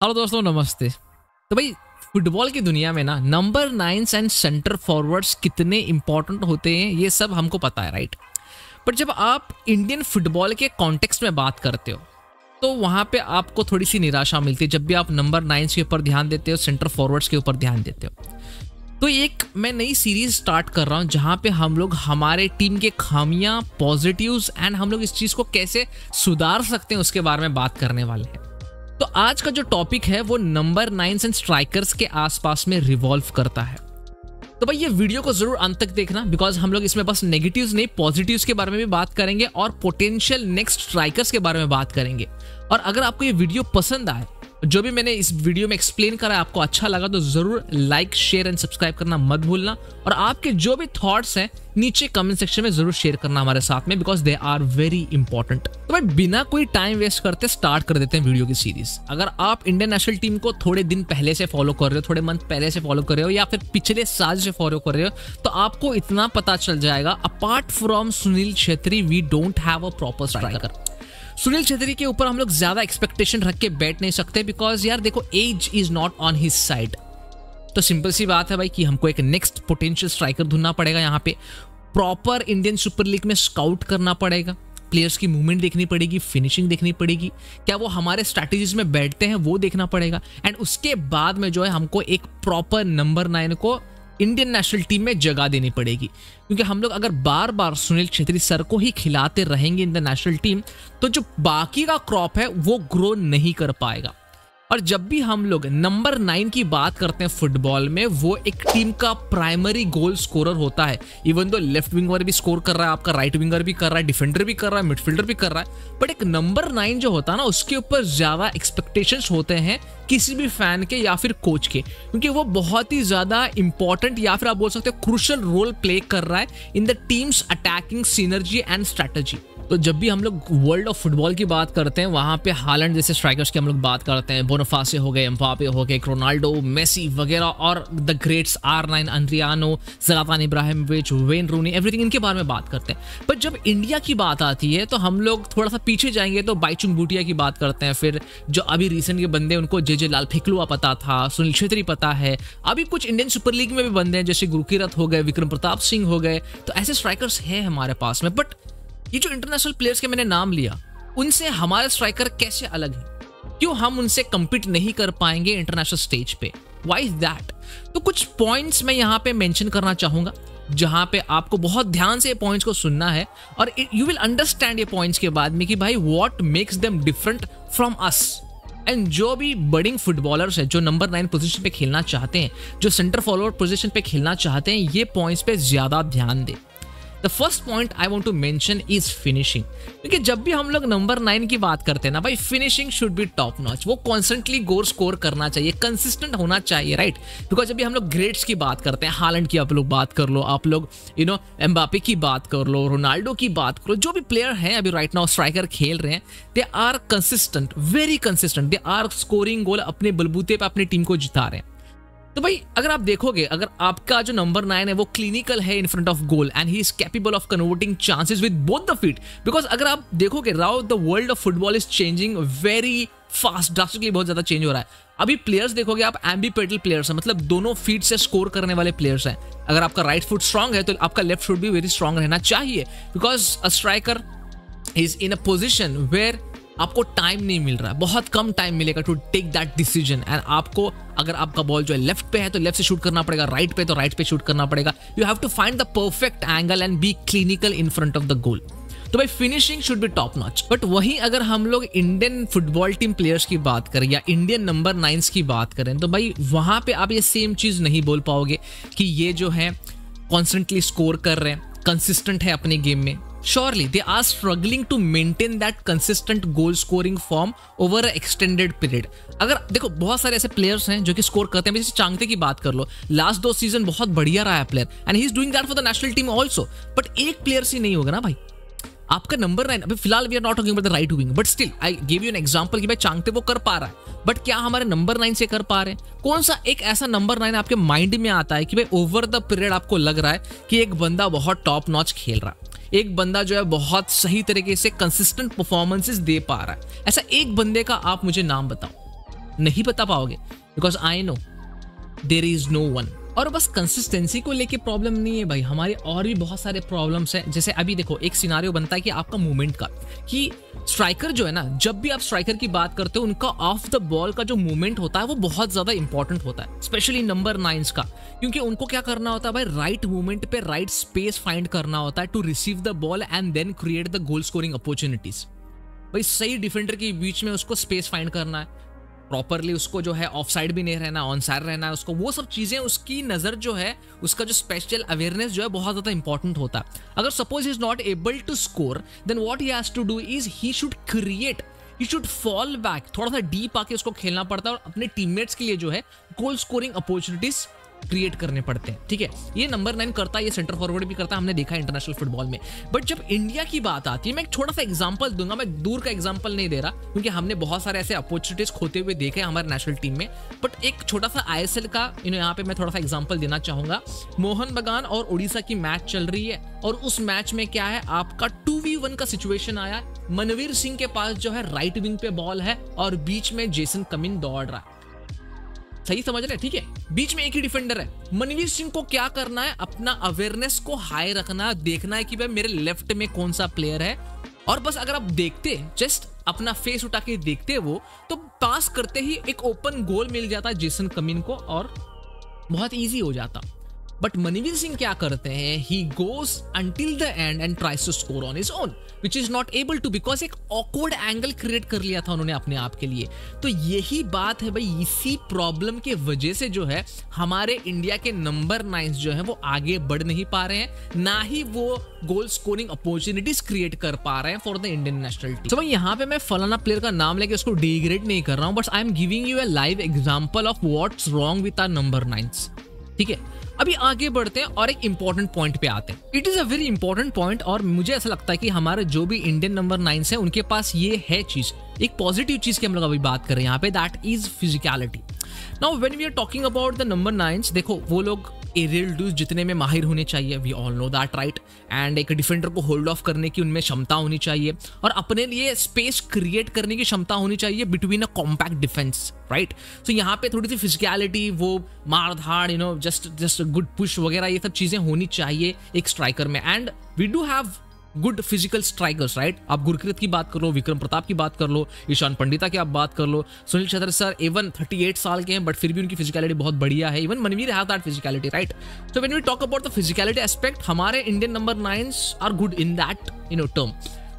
Hello दोस्तों, नमस्ते। तो भाई फुटबॉल की दुनिया में ना नंबर 9 एंड सेंटर फॉरवर्ड्स कितने इंपॉर्टेंट होते हैं ये सब हमको पता है, राइट। बट जब आप इंडियन फुटबॉल के कॉन्टेक्स्ट में बात करते हो तो वहाँ पे आपको थोड़ी सी निराशा मिलती है जब भी आप नंबर 9 के ऊपर ध्यान देते हो, सेंटर फॉरवर्ड्स के ऊपर ध्यान देते हो। तो एक मैं नई सीरीज स्टार्ट कर रहा हूँ जहाँ पे हम लोग हमारे टीम के खामियां, पॉजिटिव्स एंड हम लोग इस चीज़ को कैसे सुधार सकते हैं उसके बारे में बात करने वाले हैं। तो आज का जो टॉपिक है वो नंबर 9 एंड स्ट्राइकर्स के आसपास में रिवॉल्व करता है। तो भाई ये वीडियो को जरूर अंत तक देखना, बिकॉज हम लोग इसमें बस नेगेटिव्स नहीं पॉजिटिव्स के बारे में भी बात करेंगे और पोटेंशियल नेक्स्ट स्ट्राइकर्स के बारे में बात करेंगे। और अगर आपको ये वीडियो पसंद आए, जो भी मैंने इस वीडियो में एक्सप्लेन करा है आपको अच्छा लगा, तो जरूर लाइक, शेयर एंड सब्सक्राइब करना मत भूलना। और आपके जो भी थॉट्स हैं नीचे कमेंट सेक्शन में जरूर शेयर करना हमारे साथ में, because they are very important. तो भाई बिना कोई टाइम वेस्ट करते स्टार्ट कर देते हैं वीडियो की सीरीज। अगर आप इंडियन नेशनल टीम को थोड़े दिन पहले से फॉलो कर रहे हो, थोड़े मंथ पहले से फॉलो कर रहे हो, या फिर पिछले साल से फॉलो कर रहे हो, तो आपको इतना पता चल जाएगा, apart from Sunil Chhetri we don't have a proper striker. Sunil Chhetri के ऊपर हम लोग ज्यादा एक्सपेक्टेशन रख के बैठ नहीं सकते, बिकॉज यार देखो age is not on his side. तो सिंपल सी बात है भाई कि हमको एक नेक्स्ट पोटेंशियल स्ट्राइकर ढूंढना पड़ेगा। यहाँ पे प्रॉपर इंडियन सुपर लीग में स्काउट करना पड़ेगा, प्लेयर्स की मूवमेंट देखनी पड़ेगी, फिनिशिंग देखनी पड़ेगी, क्या वो हमारे स्ट्रैटेजीज में बैठते हैं वो देखना पड़ेगा। एंड उसके बाद में जो है हमको एक प्रॉपर नंबर 9 को इंडियन नेशनल टीम में जगह देनी पड़ेगी। क्योंकि हम लोग अगर बार बार सुनील छेत्री सर को ही खिलाते रहेंगे इन द नेशनल टीम, तो जो बाकी का क्रॉप है वो ग्रो नहीं कर पाएगा। और जब भी हम लोग नंबर 9 की बात करते हैं फुटबॉल में, वो एक टीम का प्राइमरी गोल स्कोरर होता है। इवन दो लेफ्ट विंगर भी स्कोर कर रहा है, आपका राइट विंगर भी कर रहा है, डिफेंडर भी कर रहा है, मिडफील्डर भी कर रहा है, बट एक नंबर 9 जो होता है ना, उसके ऊपर ज्यादा एक्सपेक्टेशंस होते हैं किसी भी फैन के या फिर कोच के, क्योंकि वो बहुत ही ज्यादा इंपॉर्टेंट या फिर आप बोल सकते हो क्रूशियल रोल प्ले कर रहा है in the teams attacking synergy and strategy. तो जब भी हम लोग वर्ल्ड ऑफ फुटबॉल की बात करते हैं, वहां पे हालैंड जैसे स्ट्राइकर्स की हम लोग बात करते हैं, बोनाफासे हो गए, एम्बापे हो गए, रोनाल्डो, मेसी वगैरह, और the greats R9, Adriano, Zlatan Ibrahimovic, Wayne Rooney, everything, इनके बारे में बात करते हैं। पर जब इंडिया की बात आती है तो हम लोग थोड़ा सा पीछे जाएंगे तो बाईचुंग भूटिया की बात करते हैं। फिर जो अभी रिसेंट के बंदे, उनको जे लाल फिकलुआ पता था, सुनील छेत्री पता है, अभी कुछ इंडियन सुपर लीग में भी बंदे हैं जैसे गुरकीरत हो गए, विक्रम प्रताप सिंह हो गए। तो ऐसे स्ट्राइकर्स हैं हमारे पास में। बट ये जो इंटरनेशनल प्लेयर्स के मैंने नाम लिया, उनसे हमारे स्ट्राइकर कैसे अलग है? क्यों हम उनसे compete नहीं कर पाएंगे इंटरनेशनल स्टेज पे? Why is that? तो कुछ पॉइंट्स मैं यहाँ पे मेंशन करना चाहूंगा, जहां पे आपको बहुत ध्यान से ये पॉइंट्स को सुनना है, और यू विल अंडरस्टैंड ये पॉइंट्स के बाद में कि भाई what makes them different from us. And जो भी बडिंग फुटबॉलर्स हैं जो नंबर 9 पोजीशन पे खेलना चाहते हैं, जो सेंटर फॉरवर्ड पोजीशन पे खेलना चाहते हैं, ये पॉइंट्स पे ज्यादा ध्यान दें। The first point I want to mention is finishing. क्योंकि जब भी हम लोग नंबर 9 की बात करते हैं ना भाई, finishing should be top notch. वो कॉन्स्टेंटली गोल स्कोर करना चाहिए, कंसिस्टेंट होना चाहिए, राइट। बिकॉज जब भी हम लोग ग्रेट्स की बात करते हैं, हालैंड की आप लोग बात कर लो, आप लोग एम्बापे की बात कर लो, रोनाल्डो की बात करो, जो भी प्लेयर हैं अभी राइट नाउ स्ट्राइकर खेल रहे हैं, they are consistent, very consistent, they are scoring goal, अपने बलबूते पे अपनी टीम को जिता रहे हैं। तो भाई अगर आप देखोगे, अगर आपका जो नंबर 9 है वो क्लिनिकल है in front of goal and he is capable of converting chances with both the feet, because अगर आप देखोगे राउ the world of football is changing very fast, drastically बहुत ज्यादा चेंज हो रहा है। अभी प्लेयर्स देखोगे आप, एम्बीपेडल प्लेयर्स हैं, मतलब दोनों फीट से स्कोर करने वाले प्लेयर्स हैं। अगर आपका राइट फुट स्ट्रांग है तो आपका लेफ्ट फुट भी वेरी स्ट्रांग रहना चाहिए, because a striker is in a position where आपको टाइम नहीं मिल रहा है, बहुत कम टाइम मिलेगा to take that decision. And आपको अगर आपका बॉल जो है लेफ्ट पे है तो लेफ्ट से शूट करना पड़ेगा, राइट पे तो राइट पे शूट करना पड़ेगा। You have to find the perfect angle and be clinical in front of the goal. तो भाई finishing should be top notch. But वहीं अगर हम लोग इंडियन फुटबॉल टीम प्लेयर्स की बात करें या इंडियन नंबर 9 की बात करें, तो भाई वहां पे आप ये सेम चीज नहीं बोल पाओगे कि ये जो है कॉन्स्टेंटली स्कोर कर रहे हैं, कंसिस्टेंट है अपने गेम में। Surely they are struggling to maintain that consistent goal scoring form over an extended period। अगर देखो बहुत सारे ऐसे प्लेयर्स हैं जो कि स्कोर करते हैं, जैसे चांगते की बात कर लो, लास्ट 2 सीजन बहुत बढ़िया रहा है player and he is doing that for the national team also. But एक प्लेयर से नहीं होगा ना भाई, आपका नंबर 9, अभी फिलहाल we are not talking about the right wing, but still I give you an example कि भाई चांगते वो कर पा रहा है, बट क्या हमारे नंबर 9 से कर पा रहे हैं? कौन सा एक ऐसा नंबर 9 आपके माइंड में आता है कि भाई ओवर द पीरियड आपको लग रहा है कि एक बंदा बहुत टॉप नॉच खेल रहा है, एक बंदा जो है बहुत सही तरीके से कंसिस्टेंट परफॉर्मेंसेस दे पा रहा है? ऐसा एक बंदे का आप मुझे नाम बताओ। नहीं बता पाओगे, because I know there is no one. और बस कंसिस्टेंसी को लेके प्रॉब्लम नहीं है भाई, हमारे और भी बहुत सारे प्रॉब्लम्स हैं। जैसे अभी देखो एक सिनारियो बनता है कि आपका मूवमेंट का, कि स्ट्राइकर जो है ना, जब भी आप स्ट्राइकर की बात करते हो उनका ऑफ द बॉल का जो मूवमेंट होता है वो बहुत ज्यादा इंपॉर्टेंट होता है, स्पेशली नंबर 9 का, क्योंकि उनको क्या करना होता है भाई, राइट मूवमेंट पे राइट स्पेस फाइंड करना होता है to receive the ball and then create the goal scoring opportunities. भाई सही डिफेंडर के बीच में उसको स्पेस फाइंड करना है, प्रॉपरली उसको जो है ऑफ साइड भी नहीं रहना, ऑन साइड रहना है उसको, वो सब चीजें उसकी नजर जो है, उसका जो स्पेशल अवेयरनेस जो है बहुत ज्यादा इंपॉर्टेंट होता है। अगर suppose he is not able to score, then what he has to do is he should create, he should fall back, थोड़ा सा डीप आके उसको खेलना पड़ता है और अपने टीममेट्स के लिए जो है गोल स्कोरिंग अपॉर्चुनिटीज क्रिएट करने पड़ते हैं। ठीक है, ये नंबर 9 करता है, ये सेंटर फॉरवर्ड भी करता है, हमने देखा है इंटरनेशनल फुटबॉल में। बट जब इंडिया की बात आती है, मैं एक छोटा सा एग्जांपल दूंगा, मैं दूर का एग्जांपल नहीं दे रहा क्योंकि हमने बहुत सारे ऐसे अपॉर्चुनिटीज खोते हुए देखे हमारे नेशनल टीम में। बट एक छोटा सा ISL का यहाँ पे मैं थोड़ा सा एग्जांपल देना चाहूंगा। मोहन बगान और उड़ीसा की मैच चल रही है और उस मैच में क्या है, आपका 2v1 का सिचुएशन आया। मनवीर सिंह के पास जो है राइट विंग पे बॉल है और बीच में जेसन कमिन दौड़ रहा है, सही समझ रहे हैं? ठीक है, बीच में एक ही डिफेंडर है। मनवीर सिंह को क्या करना है, अपना अवेयरनेस को हाई रखना, देखना है कि भाई मेरे लेफ्ट में कौन सा प्लेयर है, और बस अगर आप देखते, जस्ट अपना फेस उठा के देखते वो, तो पास करते ही एक ओपन गोल मिल जाता जेसन कमिन को और बहुत इजी हो जाता। बट मनवीर सिंह क्या करते हैं, he goes until the end and tries to score on his own, which is not able to, because एक ऑकवर्ड एंगल क्रिएट कर लिया था उन्होंने अपने आप के लिए। तो यही बात है भाई, इसी प्रॉब्लम के वजह से जो है हमारे इंडिया के नंबर 9 जो है वो आगे बढ़ नहीं पा रहे हैं, ना ही वो गोल स्कोरिंग अपॉर्चुनिटीज क्रिएट कर पा रहे हैं for the Indian national team. तो भाई यहाँ पे मैं फलाना प्लेयर का नाम लेके उसको डिग्रेड नहीं कर रहा हूँ, but I am giving you a live example of what's wrong with our number 9। ठीक है, अभी आगे बढ़ते हैं और एक इंपॉर्टेंट पॉइंट पे आते हैं। It is a very important point, और मुझे ऐसा लगता है कि हमारे जो भी इंडियन नंबर 9 है उनके पास ये है चीज, एक पॉजिटिव चीज की हम लोग अभी बात कर रहे हैं यहाँ पे, that is physicality. Now when we are talking about the number 9, देखो वो लोग एरियल ड्यूज जितने में माहिर होने चाहिए, we all know that right, and एक डिफेंडर को होल्ड ऑफ करने की उनमें क्षमता होनी चाहिए और अपने लिए स्पेस क्रिएट करने की क्षमता होनी चाहिए between a compact defence, right. So यहाँ पे थोड़ी सी फिजिकलिटी, वो मार धाड़, जस्ट गुड पुश वगैरह, ये सब चीजें होनी चाहिए एक स्ट्राइकर में, and we do have good physical strikers, right. आप गुरकीरत की बात कर लो, विक्रम प्रताप की बात कर लो, ईशान पंडिता की आप बात कर लो, सुनील छेत्री सर इवन 38 साल के हैं बट फिर भी उनकी फिजिकलिटी बहुत बढ़िया है, even Manvir has that physicality, right. So when we talk about the physicality aspect, हमारे Indian number 9 are good in that term.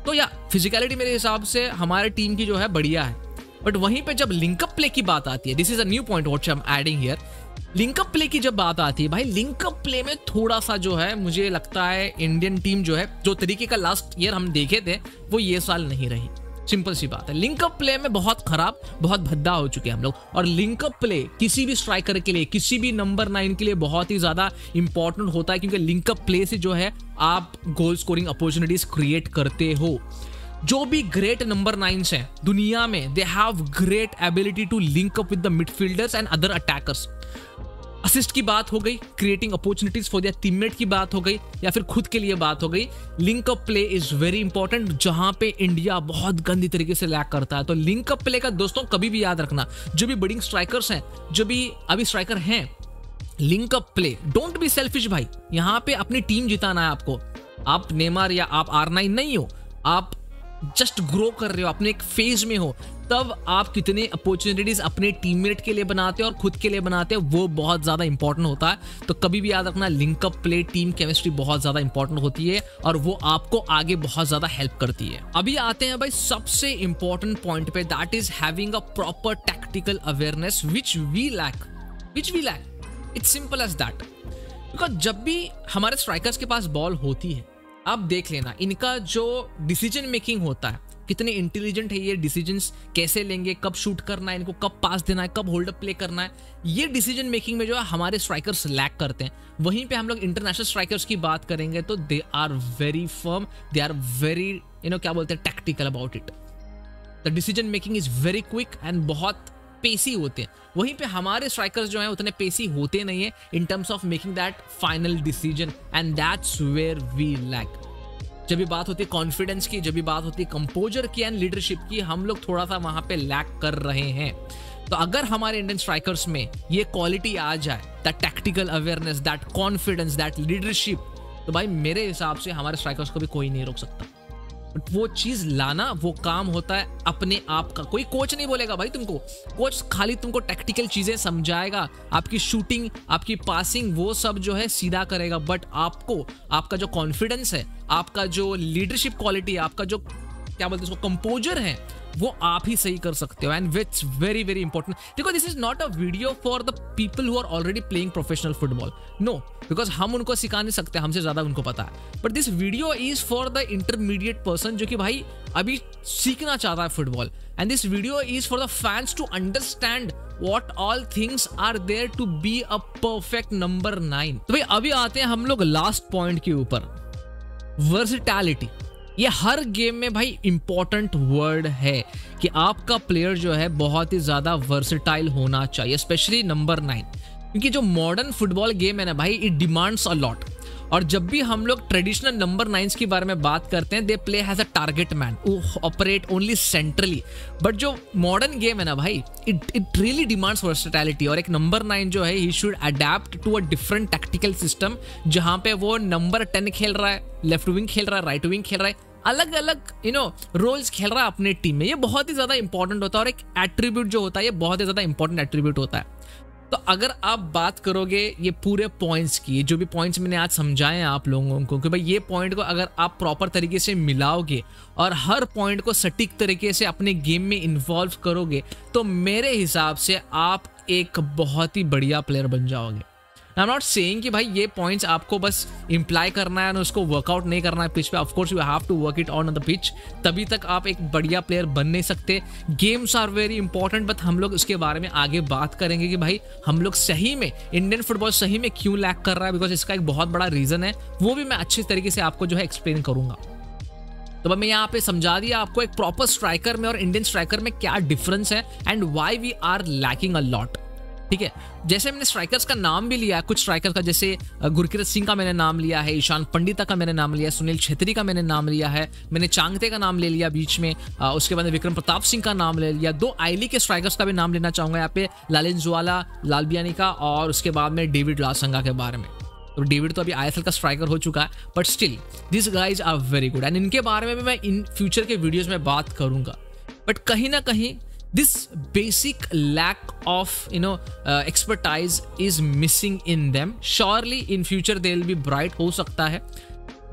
तो या फिजिकलिटी मेरे हिसाब से हमारे टीम की जो है बढ़िया है। बट वहीं पे जब लिंकअप प्ले की बात आती है, this is a new point what I am adding here, link up play की जब बात आती है भाई, लिंकअप प्ले में थोड़ा सा जो है मुझे लगता है इंडियन टीम जो है, जो तरीके का लास्ट ईयर हम देखे थे वो ये साल नहीं रही। सिंपल सी बात है, लिंकअप प्ले में बहुत खराब, बहुत भद्दा हो चुके हैं हम लोग। और लिंकअप प्ले किसी भी स्ट्राइकर के लिए, किसी भी नंबर 9 के लिए बहुत ही ज्यादा इंपॉर्टेंट होता है, क्योंकि लिंकअप प्ले से जो है आप गोल स्कोरिंग अपॉर्चुनिटीज क्रिएट करते हो। जो भी ग्रेट नंबर 9 हैं दुनिया में, they have great ability to link up with the midfielders and other attackers. Assist की बात हो गई, creating opportunities for their teammate की बात हो गई, या फिर खुद के लिए बात हो गई, link up play is very important, जहां पे इंडिया बहुत गंदी तरीके से लैक करता है। तो लिंक अप प्ले का दोस्तों कभी भी याद रखना, जो भी बडिंग स्ट्राइकर्स हैं, जो भी अभी स्ट्राइकर हैं, link up play, don't be selfish भाई। यहां पे अपनी टीम जिताना है आपको। आप नेमार या आप R9 नहीं हो, आप जस्ट ग्रो कर रहे हो, अपने एक फेज में हो, तब आप कितने अपॉर्चुनिटीज अपने टीममेट के लिए बनाते हो और खुद के लिए बनाते हो, वो बहुत ज्यादा इंपॉर्टेंट होता है। तो कभी भी याद रखना, लिंकअप प्ले, टीम केमिस्ट्री बहुत ज्यादा इंपॉर्टेंट होती है और वो आपको आगे बहुत ज्यादा हेल्प करती है। अभी आते हैं भाई सबसे इंपॉर्टेंट पॉइंट पे, that is having a proper tactical awareness which we lack. It's simple as that. Because जब भी हमारे स्ट्राइकर्स के पास बॉल होती है, आप देख लेना इनका जो डिसीजन मेकिंग होता है, कितने इंटेलिजेंट है ये, डिसीजंस कैसे लेंगे, कब शूट करना है, इनको कब पास देना है, कब होल्ड अप प्ले करना है, ये डिसीजन मेकिंग में जो है हमारे स्ट्राइकर्स लैक करते हैं। वहीं पे हम लोग इंटरनेशनल स्ट्राइकर्स की बात करेंगे तो they are very firm, they are very क्या बोलते हैं, tactical about it. The decision making is very quick and बहुत पेसी होते हैं। वहीं पे हमारे स्ट्राइकर्स जो हैं उतने पेसी होते नहीं है in terms of making that final decision, and that's where we lack. जब भी बात होती है कॉन्फिडेंस की, जब भी बात होती है कंपोजर की एंड लीडरशिप की, हम लोग थोड़ा सा वहां पे लैक कर रहे हैं। तो अगर हमारे इंडियन स्ट्राइकर्स में ये क्वालिटी आ जाए, that tactical awareness, that confidence, that leadership, तो भाई मेरे हिसाब से हमारे स्ट्राइकर्स को भी कोई नहीं रोक सकता। बट वो चीज लाना, वो काम होता है अपने आप का। कोई कोच नहीं बोलेगा भाई तुमको, कोच खाली तुमको टैक्टिकल चीजें समझाएगा, आपकी शूटिंग, आपकी पासिंग, वो सब जो है सीधा करेगा। बट आपको, आपका जो कॉन्फिडेंस है, आपका जो लीडरशिप क्वालिटी है, आपका जो क्या बोलते हैं उसको, कंपोजर है, वो आप ही सही कर सकते हो। And it's very very important. देखो, this is not a video for the people who are already playing professional football, no, because हम उनको सिखा नहीं सकते, हमसे ज्यादा उनको पता है। But this video is for the intermediate person जो कि भाई अभी सीखना चाहता है football. And this video is for the fans to understand what all things are there to be a perfect number 9। तो भाई अभी आते हैं हम लोग लास्ट पॉइंट के ऊपर, वर्सिटैलिटी। ये हर गेम में भाई इंपॉर्टेंट वर्ड है कि आपका प्लेयर जो है बहुत ही ज्यादा वर्सेटाइल होना चाहिए, स्पेशली नंबर 9, क्योंकि जो मॉडर्न फुटबॉल गेम है ना भाई, इट डिमांड्स अ लॉट। और जब भी हम लोग ट्रेडिशनल नंबर 9 के बारे में बात करते हैं, they play has a target man, operate only centrally. But जो मॉडर्न गेम है ना भाई, इट रियली डिमांड्स वर्सेटैलिटी। और एक नंबर 9 जो है, he should adapt to a different tactical system, जहां पे वो नंबर 10 खेल रहा है, लेफ्ट विंग खेल रहा है, राइट विंग खेल रहा है, अलग अलग रोल्स खेल रहा है अपने टीम में। ये बहुत ही ज्यादा इंपॉर्टेंट होता है, और एक एट्रीब्यूट जो होता है, ये बहुत ही ज्यादा इंपॉर्टेंट एट्रीब्यूट होता है। तो अगर आप बात करोगे ये पूरे पॉइंट्स की, जो भी पॉइंट्स मैंने आज समझाए हैं आप लोगों को, कि भाई ये पॉइंट को अगर आप प्रॉपर तरीके से मिलाओगे और हर पॉइंट को सटीक तरीके से अपने गेम में इन्वॉल्व करोगे, तो मेरे हिसाब से आप एक बहुत ही बढ़िया प्लेयर बन जाओगे। आई एम नॉट सेइंग कि भाई ये पॉइंट्स आपको बस इंप्लाई करना है और उसको वर्कआउट नहीं करना है पिच पे। Of course you have to work it on the pitch, तभी तक आप एक बढ़िया प्लेयर बन नहीं सकते। Games are very important, but हम लोग उसके बारे में आगे बात करेंगे कि भाई हम लोग सही में, इंडियन फुटबॉल सही में क्यों लैक कर रहा है, बिकॉज इसका एक बहुत बड़ा रीजन है, वो भी मैं अच्छी तरीके से आपको जो है एक्सप्लेन करूंगा। तो मैं यहाँ पे समझा दिया आपको एक प्रॉपर स्ट्राइकर में और इंडियन स्ट्राइकर में क्या डिफरेंस है, and why we are lacking a lot. ठीक है, जैसे मैंने स्ट्राइकर्स का नाम भी लिया, कुछ स्ट्राइकर्स का, जैसे गुरकीरत सिंह का मैंने नाम लिया है, ईशान पंडिता का मैंने नाम लिया है, सुनील छेत्री का मैंने नाम लिया है, मैंने चांगते का नाम ले लिया बीच में, उसके बाद विक्रम प्रताप सिंह का नाम ले लिया। 2 आई लीग के स्ट्राइकर्स का भी नाम लेना चाहूंगा यहाँ पे, लालिन जुआला, लालबियानी का, और उसके बाद में डेविड लासंगा के बारे में। तो डेविड तो अभी ISL का स्ट्राइकर हो चुका है, but still this guys are very good, and इनके बारे में भी मैं इन फ्यूचर के वीडियोज में बात करूंगा। बट कहीं ना कहीं this basic lack of expertise is missing in them. Surely in future they will be bright, हो सकता है,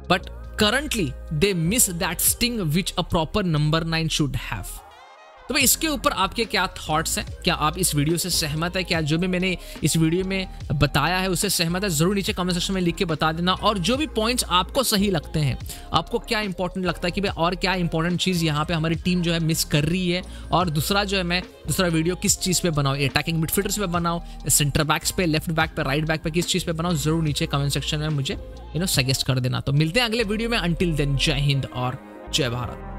but currently they miss that sting which a proper number 9 should have. तो भाई इसके ऊपर आपके क्या थॉट्स हैं? क्या आप इस वीडियो से सहमत है? क्या जो भी मैंने इस वीडियो में बताया है उससे सहमत है? जरूर नीचे कमेंट सेक्शन में लिख के बता देना। और जो भी पॉइंट्स आपको सही लगते हैं, आपको क्या इंपॉर्टेंट लगता है कि भाई और क्या इंपॉर्टेंट चीज़ यहाँ पे हमारी टीम जो है मिस कर रही है, और दूसरा जो है मैं दूसरा वीडियो किस चीज़ पे बनाऊँ, अटैकिंग मिडफील्डर्स पे बनाऊँ, सेंटर बैक्स पे, लेफ्ट बैक पे, राइट बैक पे, किस चीज़ पे बनाऊँ, जरूर नीचे कमेंट सेक्शन में मुझे सजेस्ट कर देना। तो मिलते हैं अगले वीडियो में। अंटिल देन, जय हिंद और जय भारत।